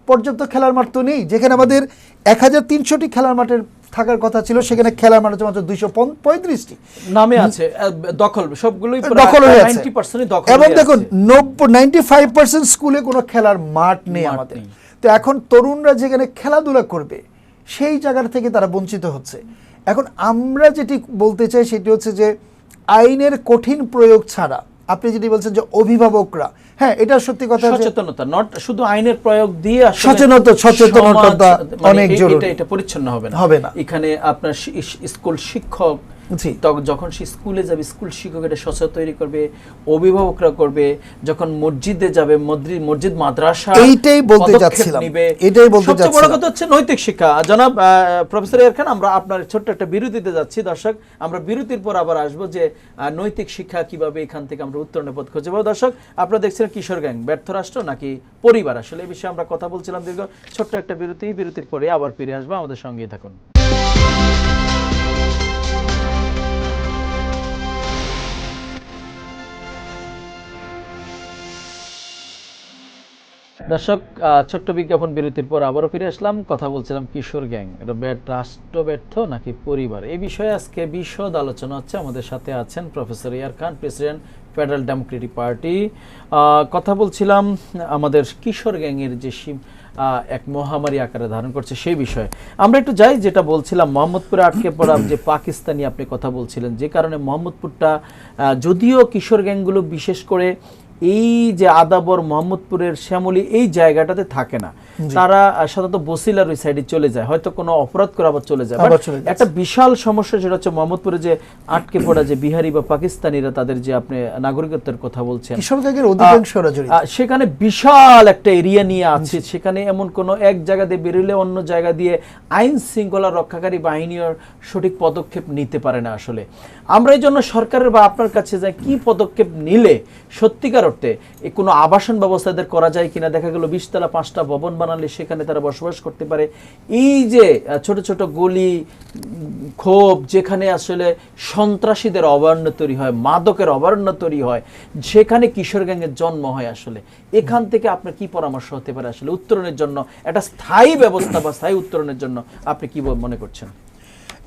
পর্যাপ্ত খেলার মাঠ তো নেই। যেখানে আমাদের 1300টি খেলার মাঠের থাকার কথা ছিল, সেখানে খেলার মাঠ হচ্ছে মাত্র 235টি নামে আছে। দখল সবগুলোই দখল হয়ে আছে 90% দখল। এবং দেখুন 95% স্কুলে কোনো খেলার মাঠ নেই আমাদের। তো এখন তরুণরা যেখানে খেলাধুলা করবে সেই জায়গা থেকে তারা বঞ্চিত হচ্ছে। এখন আমরা যেটি বলতে চাই সেটি হচ্ছে যে আইনের কঠিন প্রয়োগ ছাড়া, আপনি যেটি বলছেন যে অভিভাবকরা, হ্যাঁ এটা সত্যি কথা, সচেতনতা নট শুধু আইনের প্রয়োগ দিয়ে সচেতনতা অনেক জরুরি। এটা পরিচ্ছন্ন হবে না। এখানে আপনার স্কুল শিক্ষক যখন সে স্কুলে যাবে, স্কুল শিক্ষক এটা সচেতন তৈরি করবে, অভিভাবকরা করবে, যখন মসজিদে যাবে মসজিদ মাদ্রাসা এইটাই বলতে যাচ্ছিলাম, এটাই বলতে যাচ্ছিলাম। সবচেয়ে বড় কথা হচ্ছে নৈতিক শিক্ষা। জনাব প্রফেসর ইয়ার খান, আমরা আপনার ছোট্ট একটা বিরতিতে যাচ্ছি। দর্শক, আমরা বিরতির পর আবার আসবো যে নৈতিক শিক্ষা কিভাবে এখান থেকে আমরা উত্তরণের পথ খুঁজে পাবো। দর্শক, আপনারা দেখছিলেন কিশোর গ্যাং ব্যর্থ রাষ্ট্র নাকি পরিবার, আসলে এই বিষয়ে আমরা কথা বলছিলাম দীর্ঘ। ছোট্ট একটা বিরতির পরে আবার ফিরে আসবো, আমাদের সঙ্গেই থাকুন। দর্শক, ছোট্ট বিজ্ঞাপন বিরতির পর আবারও ফিরে আসলাম। কথা বলছিলাম কিশোর গ্যাং রাষ্ট্র ব্যর্থ নাকি পরিবার, এই বিষয়ে আজকে বিশদ আলোচনা হচ্ছে। আমাদের সাথে আছেন প্রফেসর ইয়ার খান, প্রেসিডেন্ট ফেডারেল ডেমোক্রেটিক পার্টি। কথা বলছিলাম আমাদের কিশোর গ্যাংয়ের যে এক মহামারী আকারে ধারণ করছে সেই বিষয়ে। আমরা একটু যাই, যেটা বলছিলাম মোহাম্মদপুরে আটকে পড়া যে পাকিস্তানি আপনি কথা বলছিলেন, যে কারণে মোহাম্মদপুরটা, যদিও কিশোর গ্যাংগুলো বিশেষ করে এই যে আদাবর মোহাম্মদপুরের শ্যামলী এই জায়গাটাতে থাকে না, তারা সাধারণত বসিলার ওই সাইডে চলে যায়, হয়তো কোনো অপরাধ করে আবার চলে যায়। একটা বিশাল সমস্যা সেটা হচ্ছে মোহাম্মদপুরে যে আটকে পড়া যে বিহারি বা পাকিস্তানিরা, তাদের যে আপনি নাগরিকত্বের কথা বলছেন, সেখানে বিশাল একটা এরিয়া নিয়ে আছে। সেখানে এমন কোনো এক জায়গা দিয়ে বেরোলে অন্য জায়গা দিয়ে আইন শৃঙ্খলা রক্ষাকারী বাহিনীর সঠিক পদক্ষেপ নিতে পারে না। আসলে আমরা এই জন্য সরকারের বা আপনার কাছে যাই, কি পদক্ষেপ নিলে সত্যিকার অর্থে কোনো আবাসন ব্যবস্থা এদের করা যায় কিনা। দেখা গেল 20 তলা 5টা ভবন বানালে সেখানে তারা বসবাস করতে পারে। এই যে ছোট ছোট গলি ক্ষোভ, যেখানে আসলে সন্ত্রাসীদের অভয়ারণ্য তৈরি হয়, মাদকের অভয়ারণ্য তৈরি হয়, সেখানে কিশোর গ্যাংয়ের জন্ম হয়। আসলে এখান থেকে আপনার কি পরামর্শ হতে পারে আসলে উত্তরণের জন্য, একটা স্থায়ী ব্যবস্থা বা স্থায়ী উত্তরণের জন্য আপনি কি মনে করছেন?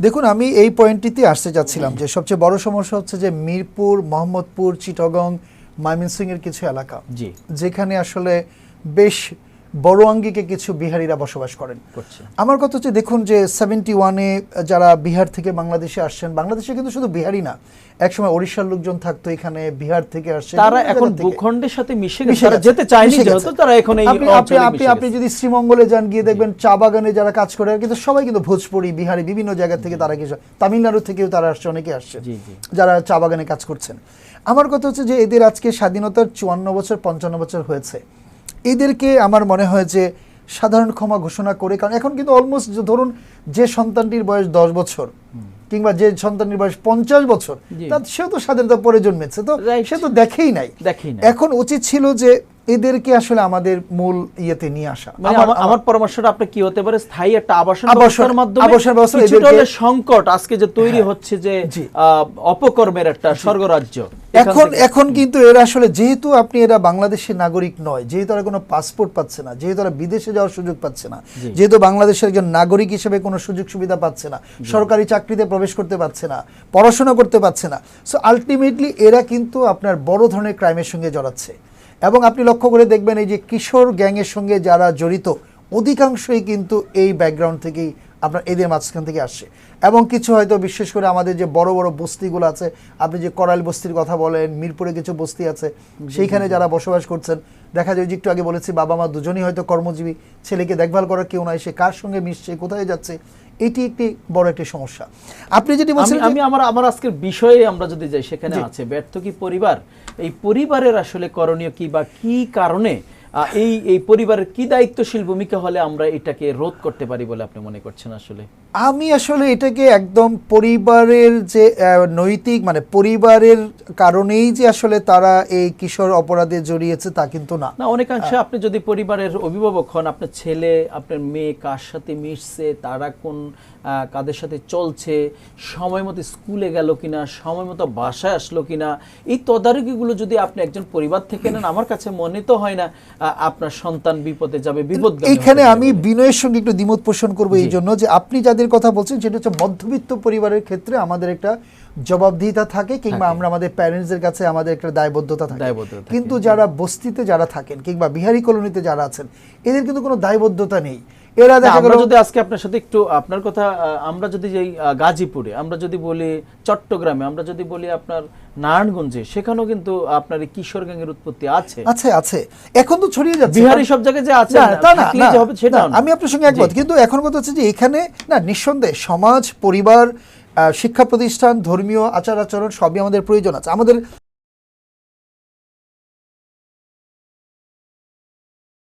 দেখুন, আমি এই পয়েন্টটিতে আসতে চাচ্ছিলাম যে সবচেয়ে বড় সমস্যা হচ্ছে যে মিরপুর, মোহাম্মদপুর, চিটাগং, ময়মনসিংহের কিছু এলাকা যেখানে আসলে বেশ বড় আঙ্গিকে কিছু বিহারিরা বসবাস করেন। আমার কথা হচ্ছে, দেখুন যে 71-এ যারা বিহার থেকে বাংলাদেশে আসছেন, বাংলাদেশে কিন্তু শুধু বিহারি না, একসময় ওড়িশার লোকজন থাকতো এখানে, বিহার থেকে আসছে, তারা এখন ভূখণ্ডের সাথে মিশে গেছে, তারা যেতে চায়নি যেহেতু তারা এখন এই আপনি যদি শ্রীমঙ্গলে যান, গিয়ে দেখবেন চা বাগানে যারা কাজ করে কিন্তু সবাই কিন্তু ভোজপুরি, বিহারি, বিভিন্ন জায়গা থেকে তারা কিছু, তামিলনাড়ু থেকেও তারা আসছে, অনেকে আসছে যারা চা বাগানে কাজ করছেন। আমার কথা হচ্ছে যে এদের আজকে স্বাধীনতার 54 বছর 55 বছর হয়েছে, এদেরকে আমার মনে হয় যে সাধারণ ক্ষমা ঘোষণা করে, কারণ এখন কিন্তু অলমোস্ট ধরুন যে সন্তানটির বয়স 10 বছর কিংবা যে সন্তানের বয়স 50 বছর, সেও তো স্বাধীনতা পরে জন্মেছে, তো সে তো দেখেই নাই। এখন উচিত ছিল যে এদেরকে আসলে আমাদের মূল ইয়েতে নিয়ে আসা। আমার পরামর্শটা আপনি কি হতে পারে, স্থায়ী একটা আবাসন ব্যবস্থার মাধ্যমে সংকট আজকে যে তৈরি হচ্ছে, যে অপকর্মের একটা স্বর্গরাজ্য, এখন কিন্তু এরা আসলে যেহেতু এরা বাংলাদেশের নাগরিক নয়, যেহেতু এরা কোনো পাসপোর্ট পাচ্ছে না, যেহেতু এরা বিদেশে যাওয়ার সুযোগ পাচ্ছে না, যেহেতু বাংলাদেশের একজন নাগরিক হিসেবে কোনো সুযোগ সুবিধা পাচ্ছে না, সরকারি চাকরিতে প্রবেশ করতে পারছে না, পড়াশোনা করতে পারছে না, সো আলটিমেটলি এরা কিন্তু আপনার বড় ধরনের ক্রাইমের সঙ্গে জড়াচ্ছে। এবং আপনি লক্ষ্য করে দেখবেন এই যে কিশোর গ্যাংয়ের সঙ্গে যারা জড়িত অধিকাংশই কিন্তু এই ব্যাকগ্রাউন্ড থেকেই আপনার এদের মাঝখান থেকে আসছে। এবং কিছু হয়তো বিশেষ করে আমাদের যে বড় বড় বস্তিগুলো আছে, আপনি যে করাইল বস্তির কথা বলেন, মিরপুরে কিছু বস্তি আছে, সেইখানে যারা বসবাস করছেন, দেখা যায় যে একটু আগে বলেছি বাবা মা দুজনই হয়তো কর্মজীবী, ছেলেকে দেখভাল করার কেউ নাই, সে কার সঙ্গে মিশছে, কোথায় যাচ্ছে, এটি একটি বড় একটি সমস্যা। আপনি যেটি বলছেন, আমি আমার আজকের বিষয়ে আমরা যদি যাই, সেখানে আছে ব্যর্থ কি পরিবার, এই পরিবারের আসলে করণীয় কি বা কি কারণে এই পরিবারের কি দায়িত্বশীল ভূমিকা হলে আমরা এটাকে রোধ করতে পারি বলে আপনি মনে করছেন? আসলে আমি আসলে এটাকে একদম পরিবারের যে নৈতিক, মানে পরিবারের কারণেই যে আসলে তারা এই কিশোর অপরাধে জড়িয়েছে তা কিন্তু না। অনেকাংশে আপনি যদি পরিবারের অভিভাবক হন, আপনার ছেলে আপনার মেয়ে কার সাথে মিশছে, তারা কোন কাদের সাথে চলছে, সময় মতো স্কুলে গেল কিনা, সময় মতো বাসায় আসলো কিনা, এই তদারকিগুলো যদি আপনি একজন পরিবার থেকে নেন, আমার কাছে মনে তো হয় না আপনার সন্তান বিপদে যাবে, বিপদগামী এইখানে হতে পারে আমি বলে। বিনয়ের সঙ্গে একটু দ্বিমত পোষণ করবো এই জন্য যে আপনি যাদের কথা বলছেন সেটা হচ্ছে মধ্যবিত্ত পরিবারের ক্ষেত্রে আমাদের একটা জবাবদিহিতা থাকে, কিংবা আমরা আমাদের প্যারেন্টসদের কাছে আমাদের একটা দায়বদ্ধতা থাকে। দায়বদ্ধতা থাকে, কিন্তু যারা বস্তিতে যারা থাকেন কিংবা বিহারি কলোনিতে যারা আছেন, এদের কিন্তু কোনো দায়বদ্ধতা নেই। এরা না, দেখা আমরা গেল যদি আজকে আপনার সাথে একটু আপনার কথা আমরা যদি যেই গাজীপুরে, আমরা যদি বলি চট্টগ্রামে, আমরা যদি বলি আপনার নারায়ণগঞ্জে, সেখানেও কিন্তু আপনার এই কিশোর গ্যাংয়ের উৎপত্তি আছে। আছে এখন তো ছড়িয়ে যাচ্ছে। বিহারি সব জায়গায় যে আছে না, তা না, থাকলেই না, যে হবে সেটা না, আমি আপনার সঙ্গে একমত, কিন্তু এখন কথা হচ্ছে যে এখানে না, নিঃসন্দেহে সমাজ, পরিবার, শিক্ষা প্রতিষ্ঠান, ধর্মীয় আচার আচরণ সবই আমাদের প্রয়োজন আছে। আমাদের